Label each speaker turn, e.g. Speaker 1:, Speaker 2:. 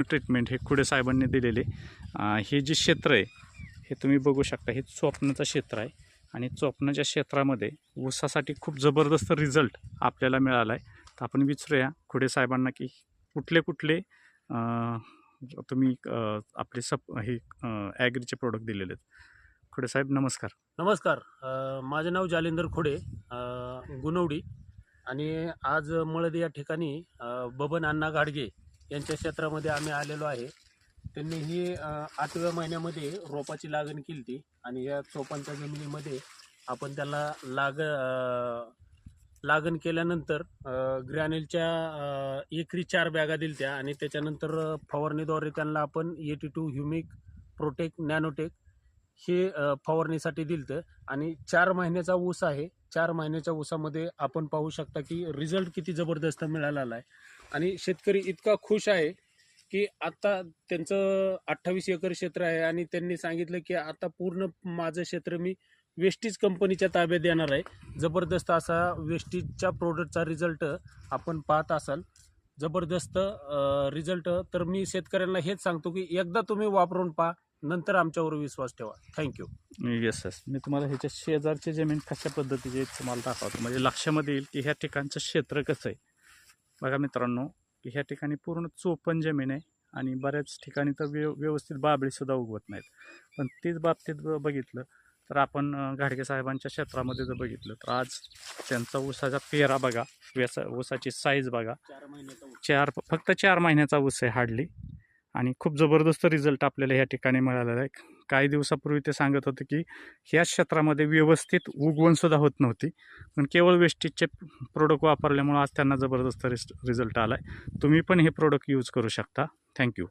Speaker 1: Treatment हे खुडे साहेबांनी दिलेले हे जे क्षेत्र आहे हे तुम्ही बघू शकता. हे चोपण्याचं क्षेत्र आहे आणि चोपण्याच्या क्षेत्रामध्ये ऊसासाठी खूप जबरदस्त रिझल्ट आपल्याला मिळाला आहे. तर आपण विचारूया खुडे साहेबांना की कुठले कुठले तुम्ही आपले हे ॲग्रीचे प्रोडक्ट दिलेले आहेत. खुडे साहेब नमस्कार.
Speaker 2: नमस्कार. माझे नाव जालिंदर खोडे, गुणवडी. आणि आज मळद या ठिकाणी बबन अण्णा गाडगे यांच्या क्षेत्रामध्ये आम्ही आलेलो आहे. त्यांनी ही 8व्या महिन्यामध्ये रोपाची लागण केली ती आणि या चोपांच्या जमिनीमध्ये आपण त्याला लागण केल्यानंतर ग्रॅन्युलच्या एकरी 4 बॅगा दिल्या आणि त्याच्यानंतर फवारणीद्वारे त्यांना आपण 82 ह्युमिक प्रोटेक नॅनोटेक हे फवारणीसाठी दिलं. आणि 4 महिन्याचा ऊस आहे. 4 महिन्याच्या ऊसामध्ये आपण पाहू शकता की रिझल्ट किती जबरदस्त मिळालेला आहे आणि शेतकरी इतका खुश आहे की आता त्यांचं 28 एकर क्षेत्र आहे आणि त्यांनी सांगितलं की आता पूर्ण माझं क्षेत्र मी वेस्टीज कंपनीच्या ताब्यात देणार आहे. जबरदस्त असा वेस्टीजच्या प्रोडक्टचा रिझल्ट आपण पाहत असाल. जबरदस्त रिझल्ट. तर मी शेतकऱ्यांना हेच सांगतो की एकदा तुम्ही वापरून पहा, नंतर आमच्यावर विश्वास ठेवा. थँक्यू.
Speaker 1: Yes yes. मी तुम्हाला ह्याच्या शेजारची जमीन कशा पद्धतीचे तुम्हाला दाखवतो म्हणजे लक्षामध्ये येईल की ह्या ठिकाणचं क्षेत्र कसं आहे. बघा मित्रांनो की ह्या ठिकाणी पूर्ण चोपन जमीन आहे आणि बऱ्याच ठिकाणी तर व्यवस्थित बाबळीसुद्धा उगवत नाहीत. पण तीच बाबतीत बघितलं तर आपण घाडगे साहेबांच्या क्षेत्रामध्ये जर बघितलं तर आज त्यांचा ऊसाचा पेरा बघा, ऊसाची साईज बघा.
Speaker 2: 4 महिन्याचा ऊस.
Speaker 1: फक्त 4 महिन्याचा ऊस आहे हार्डली आणि खूप जबरदस्त रिझल्ट आपल्याला या ठिकाणी मिळालेला आहे. काही दिवसापूर्वी ते सांगत होते की ह्या क्षेत्रामध्ये व्यवस्थित उगवणसुद्धा होत नव्हती, पण केवळ वेस्टीजचे प्रोडक्ट वापरल्यामुळे आज त्यांना जबरदस्त रिझल्ट आला आहे. तुम्ही पण हे प्रोडक्ट यूज करू शकता. थँक्यू.